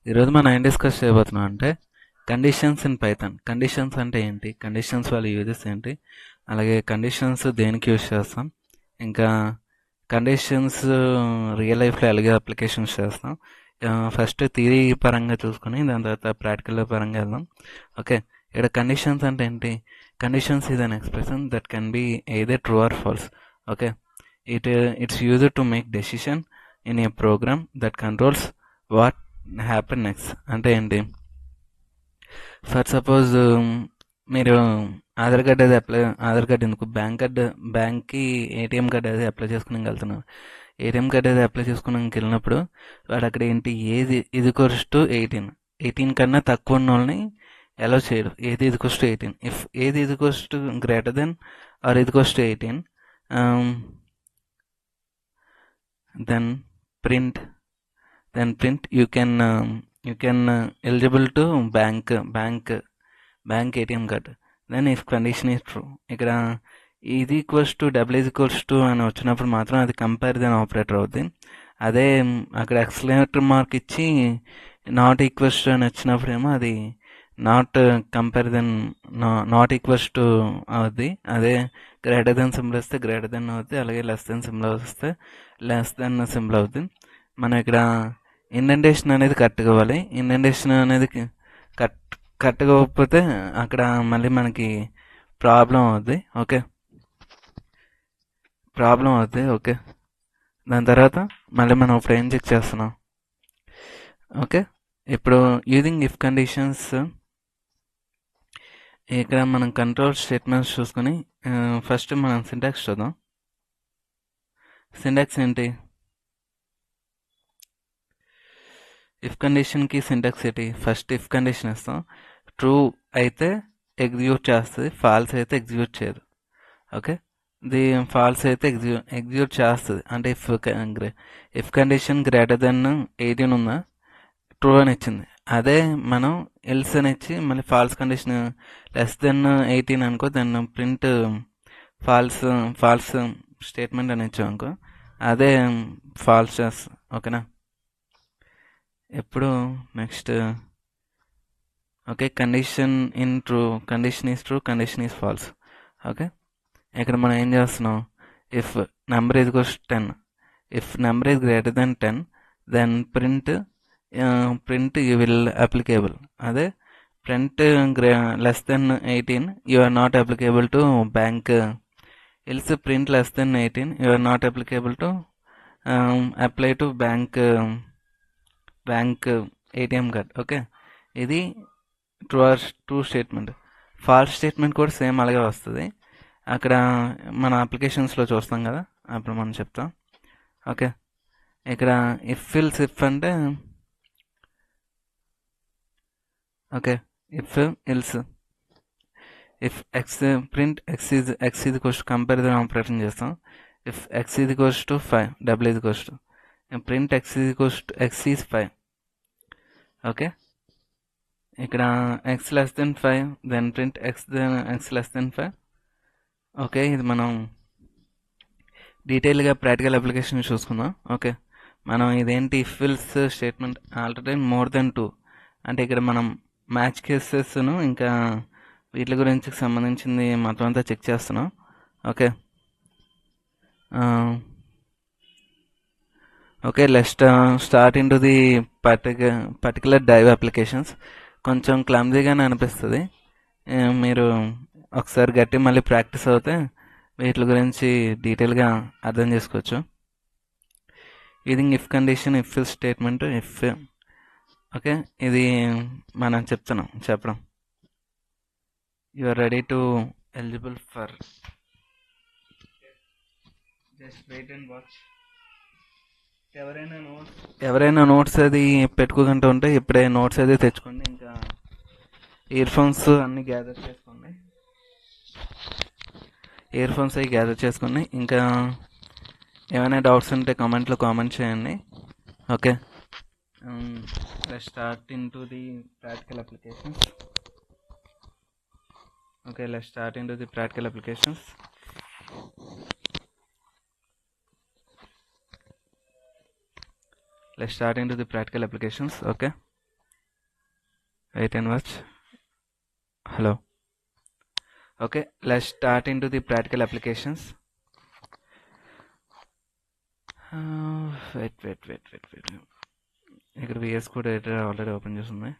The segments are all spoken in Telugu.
ఈరోజు మనం ఏం డిస్కస్ చేయబోతున్నాం అంటే కండిషన్స్ ఇన్ పైథాన్. కండిషన్స్ అంటే ఏంటి, కండిషన్స్ వాళ్ళ యూజెస్ ఏంటి, అలాగే కండిషన్స్ దేనికి యూజ్ చేస్తాం, ఇంకా కండిషన్స్ రియల్ లైఫ్లో ఎలాగే అప్లికేషన్స్ చేస్తాం. ఫస్ట్ థియరీ పరంగా చూసుకొని దాని తర్వాత ప్రాక్టికల్ పరంగా వెళ్దాం. ఓకే, ఇక్కడ కండిషన్స్ అంటే ఏంటి? Conditions is an expression that can be either true or false. Okay, it's used to make decision in a program that controls what happen next. అంటే ఏంటి? ఫర్ సపోజ్ మీరు ఆధార్ కార్డ్ అది అప్లై, ఆధార్ కార్డ్ ఎందుకు, బ్యాంక్కి ఏటీఎం కార్డ్ అది అప్లై చేసుకుని వెళ్తున్నాం. ఏటీఎం కార్డ్ అది అప్లై చేసుకుని వెళ్ళినప్పుడు వాడు అక్కడ ఏంటి, ఏది ఇది కొస్ట్ 18 కన్నా తక్కువ ఉన్న వాళ్ళని అలౌ చేయడు. ఏది ఇది కొస్ట్ 18, ఇఫ్ ఏది ఇది కొస్ట్ గ్రేటర్ దెన్ ఆర్ ఇది కొస్ట్ 18, then print print you can eligible to bank ATM card. Then if condition is true, ఇక్కడ ఇది equals to double is equals to అని వచ్చినప్పుడు మాత్రం అది కంపారిజన్ ఆపరేటర్ అవుద్ది. అదే అక్కడ ఎక్స్క్లమేటరీ మార్క్ ఇచ్చి నాట్ ఈక్వల్స్ టు అని వచ్చినప్పుడు ఏమో అది not comparison, not equals to అవుద్ది. అదే గ్రేటర్ దెన్ సింబల్ వస్తే గ్రేటర్ దెన్ అవుద్ది, అలాగే లెస్ దెన్ సింబల్ వస్తే లెస్ దెన్ సింబల్ అవుద్ది. మనం ఇక్కడ ఇండెంటేషన్ అనేది కరెక్ట్గా ఇవ్వాలి. ఇండెంటేషన్ అనేది కట్ కరెక్ట్గా ఇవ్వకపోతే అక్కడ మళ్ళీ మనకి ప్రాబ్లం అవుద్ది. ఓకే, ప్రాబ్లం అవుద్ది. ఓకే, దాని తర్వాత మళ్ళీ మనం ఇప్పుడు ఏం చెక్ చేస్తున్నాం. ఓకే, ఇప్పుడు యూజింగ్ ఇఫ్ కండిషన్స్, ఇక్కడ మనం కంట్రోల్ స్టేట్మెంట్స్ చూసుకొని ఫస్ట్ మనం సింటాక్స్ చూద్దాం. సింటాక్స్ ఏంటి? ఇఫ్ కండిషన్కి సింటాక్స్ ఏంటి? ఫస్ట్ ఇఫ్ కండిషన్ ఇస్తాం, ట్రూ అయితే ఎగ్జిక్యూట్ చేస్తుంది, ఫాల్స్ అయితే ఎగ్జిక్యూట్ చేయదు. ఓకే, ది ఫాల్స్ అయితే ఎగ్జిక్యూట్ చేస్తుంది. అంటే ఇఫ్ కండిషన్ గ్రేటర్ దెన్ 18 ఉందా, ట్రూ అని ఇచ్చింది. అదే మనం ఎల్స్ అని ఇచ్చి మళ్ళీ ఫాల్స్ కండిషన్ లెస్ దెన్ 18 అనుకో, దాన్ని ప్రింట్ ఫాల్స్ ఫాల్స్ స్టేట్మెంట్ అని ఇచ్చాం అనుకో, అదే ఫాల్స్ చేస్తుంది. ఓకేనా? ఎప్పుడు next, okay, condition in true, condition is true, condition is false. Okay, ఇక్కడ మనం ఏం చేస్తున్నాం, if number is equals 10, if number is greater then 10, then print you will applicable. అదే print less than 18 you are not applicable to bank. Else print less than 18 you are not applicable to apply to bank ATM card. Okay, ఇది ట్రూ స్టేట్మెంట్. ఫాల్స్ స్టేట్మెంట్ కూడా సేమ్ అలాగే వస్తుంది. అక్కడ మన అప్లికేషన్స్లో చూస్తాం కదా, అప్పుడు మనం చెప్తాం. ఓకే, ఇక్కడ ఇఫ్ ఇఫ్ అంటే, okay, if else if x print x ఇది కోస్ట్ కంపారిజన్ ఆపరేషన్ చేస్తాం. ఇఫ్ ఎక్స్ ఇది కోస్ట్ టు 5, డబుల్ ఇది కోస్ట్ ప్రింట్ ఎక్స్ ఈజ్ 5. ఓకే, ఇక్కడ x less than 5, then print x less than 5. Okay, ఇది మనం డీటెయిల్గా ప్రాక్టికల్ అప్లికేషన్ చూసుకుందాం. ఓకే, మనం ఇదేంటి, if else statement already more than 2 అంటే ఇక్కడ మనం మ్యాచ్ కేసెస్ను ఇంకా వీటి గురించి సంబంధించింది మొత్తం అంతా చెక్ చేస్తున్నాం. ఓకే, ఓకే, లెస్ట్ start into the particular dive applications. కొంచెం క్లమ్జీగానే అనిపిస్తుంది, మీరు ఒకసారి గట్టి మళ్ళీ ప్రాక్టీస్ అవుతే వీటి గురించి డీటెయిల్గా అర్థం చేసుకోవచ్చు. Using if condition, if statement, if. Okay, ఇది మనం చెప్పడం. You are ready to eligible for, just wait and watch. ఎవరైనా నోట్స్ అది పెట్టుకోకుండా ఉంటే ఇప్పుడే నోట్స్ అది తెచ్చుకోండి. ఇంకా ఇయర్ ఫోన్స్ అన్నీ గ్యాదర్ చేసుకోండి. ఇయర్ ఫోన్స్ అవి గ్యాదర్ చేసుకోండి. ఇంకా ఏమైనా డౌట్స్ ఉంటే కామెంట్లో కామెంట్ చేయండి. Okay, let's start into the practical applications. Okay, let's start into the practical applications. Okay, Wait and watch. Hello. Okay, let's start into the practical applications. Wait. ఇక్కడ VS Code editor already open చేస్తుంది.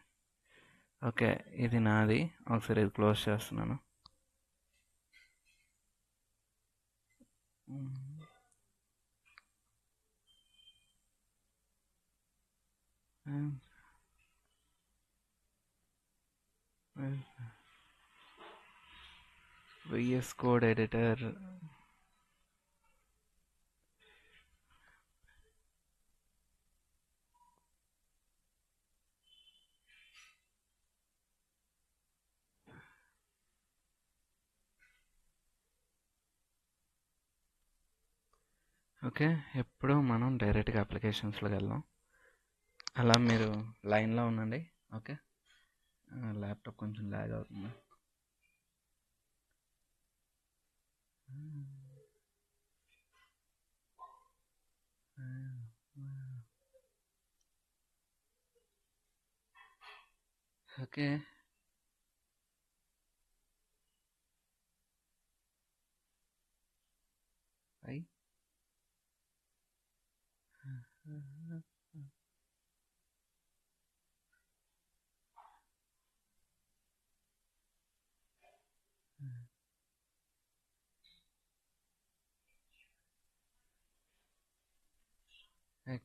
ఓకే, ఇది నాది. ఒకసారి ఇది క్లోజ్ చేస్తున్నాను. VS Code editor. ఓకే, ఎప్పుడు మనం డైరెక్ట్గా అప్లికేషన్స్లోకి వెళ్దాం. అలా మీరు లైన్లో ఉండండి. ఓకే, ల్యాప్టాప్ కొంచెం ల్యాగ్ అవుతుంది. ఓకే, అయ్యి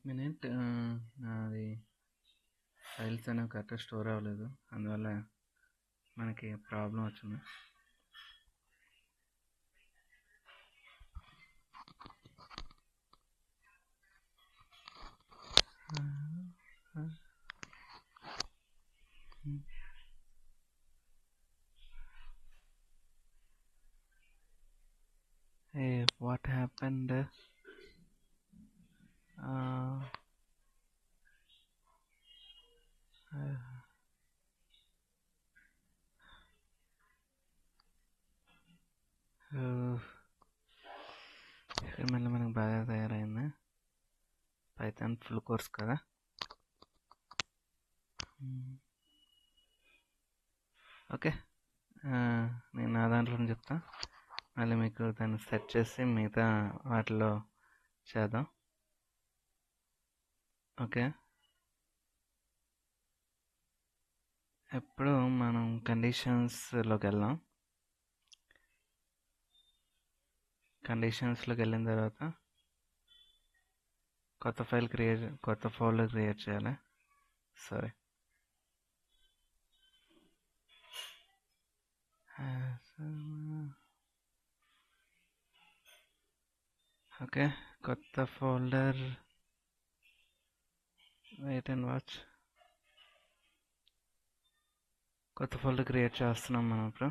మినిట్. అది ఫైల్స్ అనేవి కరెక్ట్గా స్టోర్ అవ్వలేదు, అందువల్ల మనకి ప్రాబ్లం వచ్చింది. Hey, what happened? మళ్ళీ మనకు బాగా తయారైంది. పైథాన్ ఫుల్ కోర్స్ కదా. ఓకే, నేను నా దాంట్లో చెప్తా, మళ్ళీ మీకు దాన్ని సెట్ చేసి మిగతా వాటిలో చేద్దాం. ఓకే, ఎప్పుడు మనం కండిషన్స్లోకి వెళ్దాం. కండిషన్స్లోకి వెళ్ళిన తర్వాత కొత్త ఫోల్డర్ క్రియేట్ చేయాలి. సరే, ఓకే, కొత్త ఫోల్డర్. Wait and watch. కొత్త ఫోల్డర్ క్రియేట్ చేస్తున్నాం మనం ఇప్పుడు.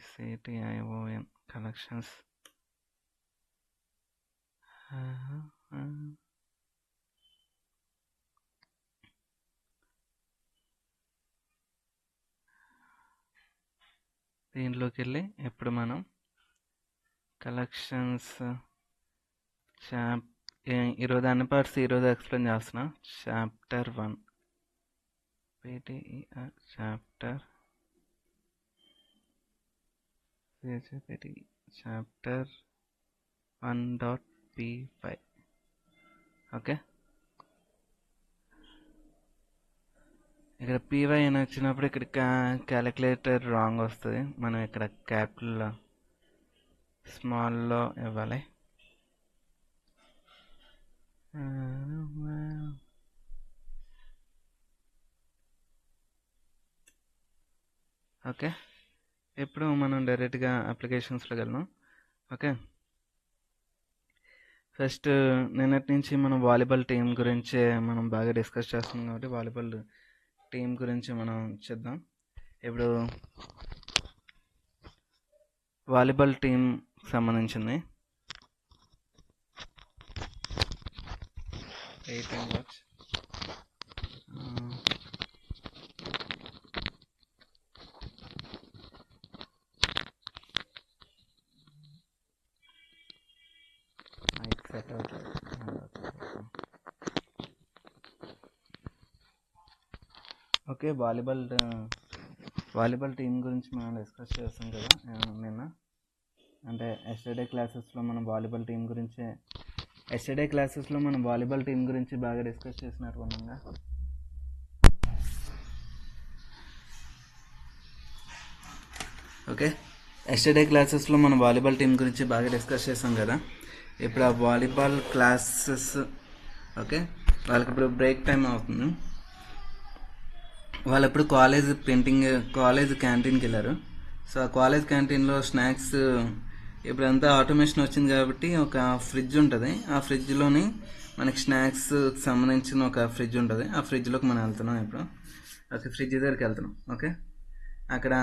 CTION collections. దీంట్లోకి వెళ్ళి ఇప్పుడు మనం కలెక్షన్స్ ఈరోజు అన్ని పార్ట్స్ ఈరోజు ఎక్స్ప్లెయిన్ చేస్తున్నా. Chapter 1 PTER chapter 1.P5. Okay, ఇక్కడ PY అని వచ్చినప్పుడు ఇక్కడ క్యాలిక్యులేటర్ రాంగ్ వస్తుంది. మనం ఇక్కడ క్యాపిటల్ స్మాల్లో ఇవ్వాలి. ఓకే, ఇప్పుడు మనం డైరెక్ట్గా అప్లికేషన్స్లోకి వెళ్దాం. ఓకే, ఫస్ట్ నిన్నటి నుంచి మనం వాలీబాల్ టీం గురించి మనం బాగా డిస్కస్ చేస్తున్నాం కాబట్టి వాలీబాల్ టీం గురించి మనం చేద్దాం. ఇప్పుడు వాలీబాల్ టీం సంబంధించింది. Wait and watch. Mic set అవుతుంది. ఓకే, వాలీబాల్ టీం గురించి మనం డిస్కస్ చేస్తాం కదా నిన్న. అంటే ఎస్టర్డే క్లాసెస్లో మనం వాలీబాల్ టీం గురించి బాగా డిస్కస్ చేసినట్టు ఉన్నాగా. ఓకే, ఎస్టర్డే క్లాసెస్లో మనం వాలీబాల్ టీం గురించి బాగా డిస్కస్ చేసాం కదా. ఇప్పుడు ఆ వాలీబాల్ క్లాసెస్, ఓకే, వాళ్ళకి ఇప్పుడు బ్రేక్ టైం అవుతుంది. వాళ్ళు ఇప్పుడు కాలేజ్ క్యాంటీన్కి వెళ్ళారు. సో ఆ కాలేజ్ క్యాంటీన్లో స్నాక్స్, ఇప్పుడంతా ఆటోమేషన్ వచ్చింది కాబట్టి ఒక ఫ్రిడ్జ్ ఉంటుంది. ఆ ఫ్రిడ్జ్లోని మనకి స్నాక్స్ సంబంధించిన ఒక ఫ్రిడ్జ్ ఉంటుంది. ఆ ఫ్రిడ్జ్లోకి మనం వెళ్తున్నాం ఇప్పుడు. ఓకే, ఫ్రిడ్జ్ దగ్గరికి వెళ్తున్నాం. ఓకే, అక్కడ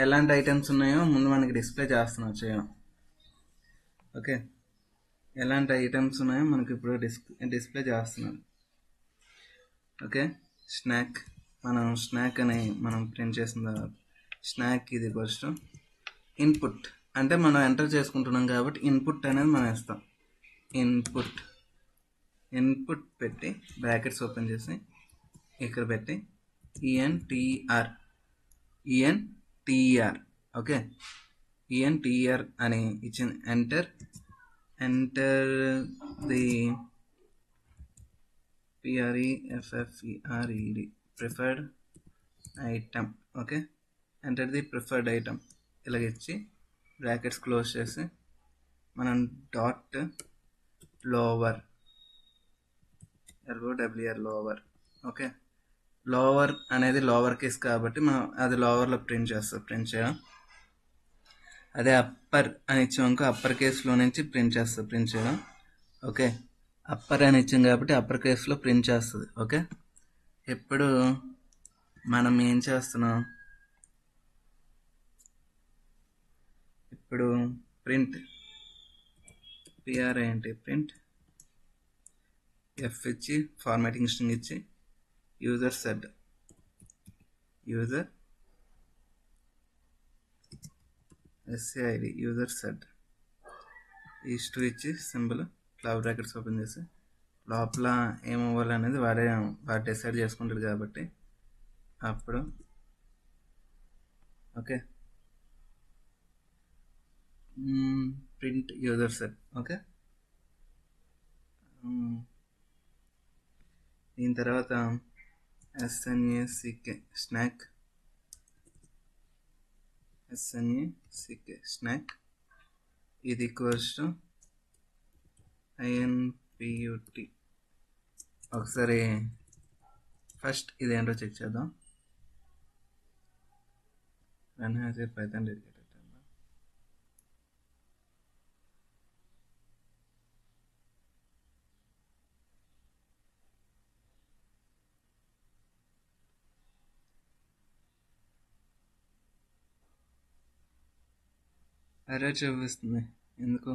ఎలాంటి ఐటమ్స్ ఉన్నాయో ముందు మనకి డిస్ప్లే చేస్తున్నాం చేయడం. ఓకే, ఎలాంటి ఐటమ్స్ ఉన్నాయో మనకి ఇప్పుడు డిస్ప్లే చేస్తున్నాం. ఓకే, స్నాక్ అని మనం ప్రింట్ చేసిన తర్వాత స్నాక్ ఇది ఫస్ట్ ఇన్పుట్, అంటే మనం ఎంటర్ చేసుకుంటున్నాం కాబట్టి ఇన్పుట్ అనేది మనం ఇస్తాం. ఇన్పుట్ పెట్టి బ్రాకెట్స్ ఓపెన్ చేసి ఇక్కడ పెట్టి ఈఎన్టీఆర్ ఓకే, ఈఎన్టీఆర్ అని ఇచ్చిన enter the PREFFERED preferred item. Okay, enter the preferred item ఇలాగ ఇచ్చి బ్రాకెట్స్ క్లోజ్ చేసి మనం dot lower LOWR lower. Okay, lower అనేది లోవర్ కేస్ కాబట్టి మనం అది లోవర్లో ప్రింట్ చేయడం. అదే అప్పర్ అని ఇచ్చామనుకో అప్పర్ కేస్లో నుంచి ప్రింట్ చేయడం. ఓకే, అప్పర్ అని ఇచ్చాం కాబట్టి అప్పర్ కేస్లో ప్రింట్ చేస్తుంది. ఓకే, ఇప్పుడు మనం ఏం చేస్తున్నాం, ఇప్పుడు ప్రింట్ ప్రింట్ ఎఫ్ ఇచ్చి ఫార్మాటింగ్ స్ట్రింగ్ ఇచ్చి యూజర్ SAID యూజర్ సెడ్ ఈస్టు ఇచ్చి సింబల్ క్లబ్ బ్రాకెట్స్ ఓపెన్ చేసి లోపల ఏమవ్వాలి అనేది వాడు డిసైడ్ చేసుకుంటాడు కాబట్టి అప్పుడు okay print user said. Okay, దీని తర్వాత SNACK స్నాక్ ఇది ఈక్వల్స్ టు INPUT. ఒకసారి ఫస్ట్ ఇదేంటో చెక్ చేద్దాం. Run as a Python dedicated. Error చూపిస్తుంది ఎందుకు?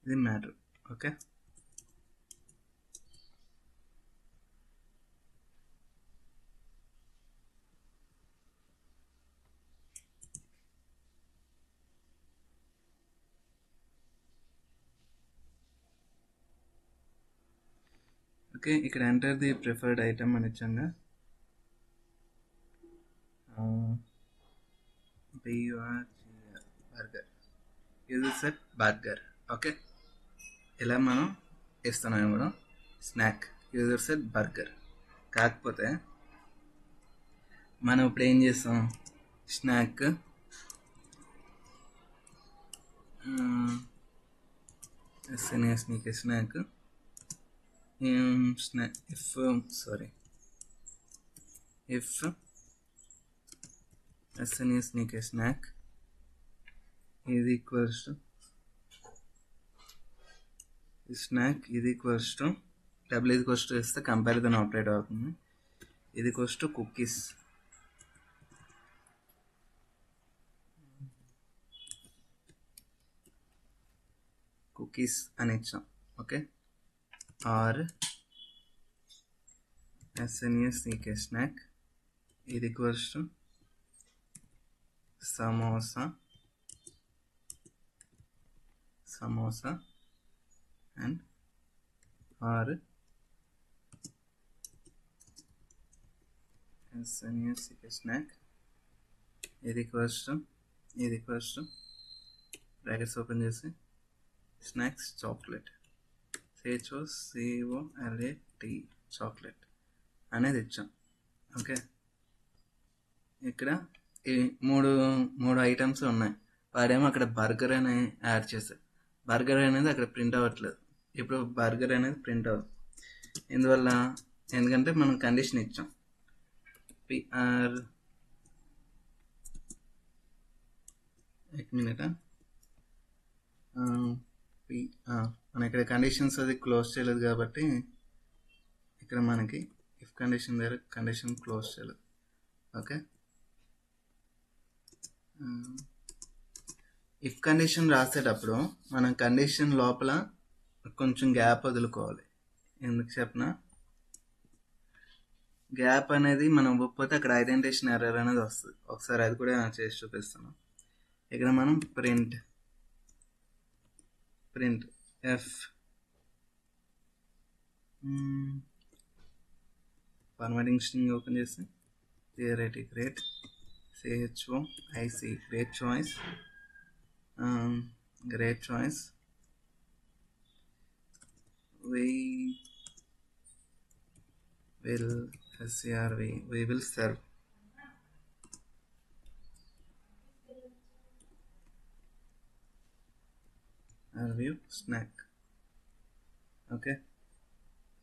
ఇది మ్యాటర్. ఓకే, ఓకే, ఇక్కడ ఎంటర్ ది ప్రిఫర్డ్ ఐటమ్ అని ఇచ్చాను. Burger user set burger. Okay, ఇలా మనం ఇస్తున్నాం ఇవ్వడం స్నాక్ యూజర్ సెట్ బర్గర్. కాకపోతే మనం ఇప్పుడు ఏం చేస్తాం, snack SNASNK snack if SNASNK snack is equals to snack ఇది ఈక్వల్స్ టు డబుల్ ఇది ఈక్వల్స్ టు ఇస్తే కంపారిజన్ ఆపరేట్ అవుతుంది. ఇది ఈక్వల్స్ టు కుకీస్ అని ఇచ్చాం. Okay, or SNACK snack is equals to samosa and or SNACK snack is equals to brackets open చేసి స్నాక్స్ చాక్లెట్ CHOCOLAT చాక్లెట్ అనేది ఇచ్చాం. ఓకే, ఇక్కడ ఈ మూడు ఐటమ్స్ ఉన్నాయి. వాడేమో అక్కడ బర్గర్ అని యాడ్ చేశారు. బర్గర్ అనేది అక్కడ ప్రింట్ అవ్వట్లేదు. ఇప్పుడు బర్గర్ అనేది ప్రింట్ అవ్వదు. ఎందువల్ల? ఎందుకంటే మనం కండిషన్ ఇచ్చాం. PR మనం ఇక్కడ కండిషన్స్ అది క్లోజ్ చేయలేదు కాబట్టి ఇక్కడ మనకి ఇఫ్ కండిషన్ దగ్గర కండిషన్ క్లోజ్ చేయలేదు. ఓకే, ఇఫ్ కండిషన్ రాసేటప్పుడు మనం కండిషన్ లోపల కొంచెం గ్యాప్ వదులుకోవాలి. ఎందుకు చెప్పినా, గ్యాప్ అనేది మనం ఇవ్వకపోతే అక్కడ ఐడెంటిఫికేషన్ ఎర్రర్ అనేది వస్తుంది. ఒకసారి అది కూడా చేసి చూపిస్తాను. ఇక్కడ మనం print f formatting string open చేసి థియరెటిక్ రేట్ CHOIC great choice we will serve review snack. Okay,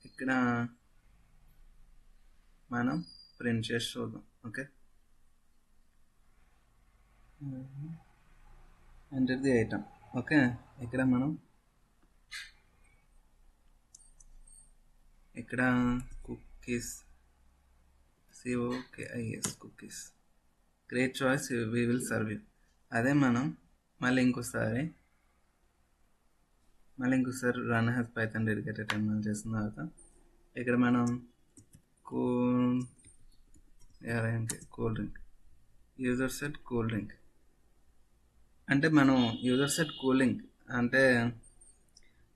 ఇక్కడ మనం ప్రింట్ చేసి చూద్దాం. Okay, enter the item. Okay, ఇక్కడ మనం ఇక్కడ cookies COKIS cookies great choice we will serve you. అదే మనం మళ్ళీ ఇంకోసారి run has python dedicated terminal చేసిన తర్వాత ఇక్కడ మనం cool drink user set cool drink అంటే మనం యూజర్ సెట్ కూలింగ్ అంటే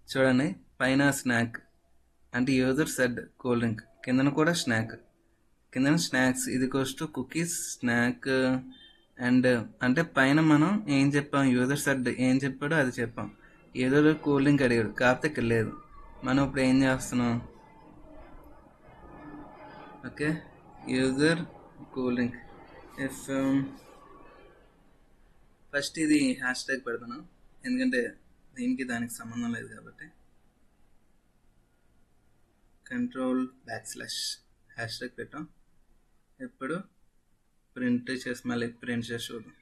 చూడండి, పైన స్నాక్ అంటే యూజర్ సెట్ కూల్ డ్రింక్, కిందన కూడా స్నాక్స్ ఇది కోస్ట్ కుకీస్ స్నాక్ అండ్ అంటే పైన మనం ఏం చెప్పాం, యూజర్ సెట్ ఏం చెప్పాడో అది చెప్పాం. యూజర్ కూల్ డ్రింక్ అడిగాడు, కాకపోతే ఇక్కడ లేదు. మనం ఇప్పుడు ఏం చేస్తున్నాం, okay, user cool drink if first ఇది హ్యాష్ ట్యాగ్ పెడతాను, ఎందుకంటే దీనికి దానికి సంబంధం లేదు కాబట్టి. కంట్రోల్ / హ్యాష్ ట్యాగ్ పెట్టాం. ఇప్పుడు మళ్ళీ ప్రింట్ చేసి చూద్దాం.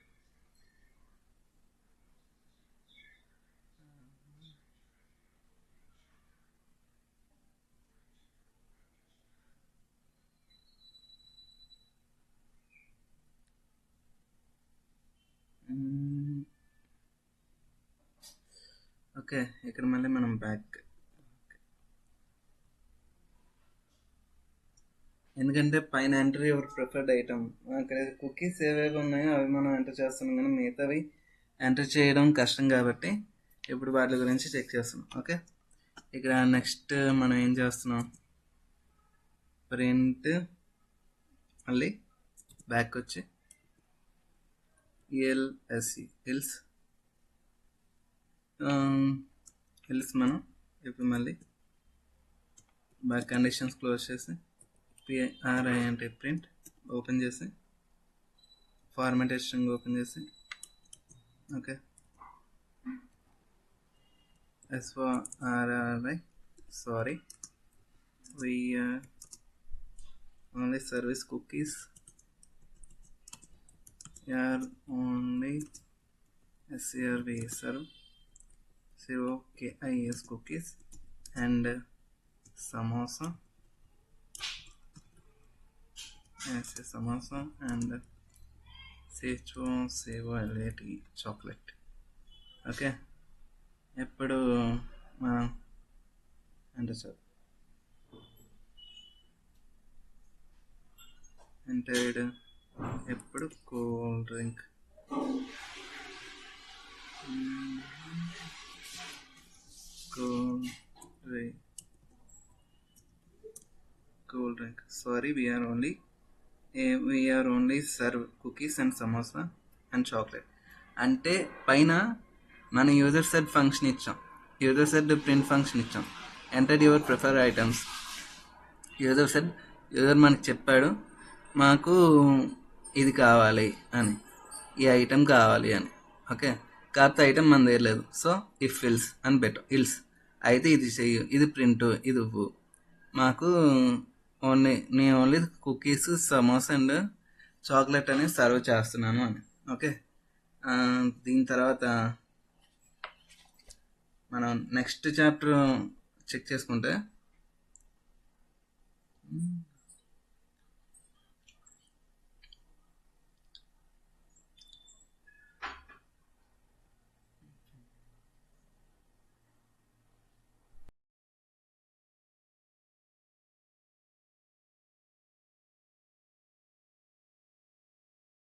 ఓకే, ఇక్కడ మళ్ళీ మనం బ్యాక్, ఎందుకంటే పైన ఎంటర్ యువర్ ప్రిఫర్డ్ ఐటమ్, అక్కడ కుకీస్ ఏవేవి ఉన్నాయో అవి మనం ఎంటర్ చేస్తున్నాం, కానీ మిగతావి ఎంటర్ చేయడం కష్టం కాబట్టి ఇప్పుడు వాటి గురించి చెక్ చేస్తున్నాం. ఓకే, ఇక్కడ నెక్స్ట్ మనం ఏం చేస్తున్నాం, ప్రింట్ మళ్ళీ బ్యాక్ వచ్చి ఎల్స్ మనం ఇప్పుడు మళ్ళీ బ్యాక్ కండిషన్స్ క్లోజ్ చేసి PRI అంటే ప్రింట్ ఓపెన్ చేసి ఫార్మాటెడ్ స్ట్రింగ్ ఓపెన్ చేసి okay SFORRI sorry we only service cookies are only SCRV serve COKIS cookies and samosa and CHOCOLAT chocolate. Okay, ఇప్పుడు మనం అంటే సార్ ఎంటైడ్ ఎప్పుడు cool drink cool drink sorry we are only serve cookies and samosa and chocolate అంటే పైన మన యూజర్ సెట్ ఫంక్షన్ ఇచ్చాం, యూజర్ సెట్ ప్రింట్ ఫంక్షన్ ఇచ్చాం, enter your prefer items. User మనకి చెప్పాడు మాకు ఇది కావాలి అని, ఈ ఐటెం కావాలి అని. ఓకే, కాకపోతే ఐటెం మన దగ్గర లేదు. సో ఇఫ్ ఇల్స్ అని పెట్టు, ఇల్స్ అయితే ఇది చెయ్యు, ఇది ప్రింట్, ఇది ఇవ్వు. మాకు నేను only cookies, samosa and chocolate అనేది సర్వ్ చేస్తున్నాను అని. ఓకే, దీని తర్వాత మనం నెక్స్ట్ చాప్టర్ చెక్ చేసుకుంటే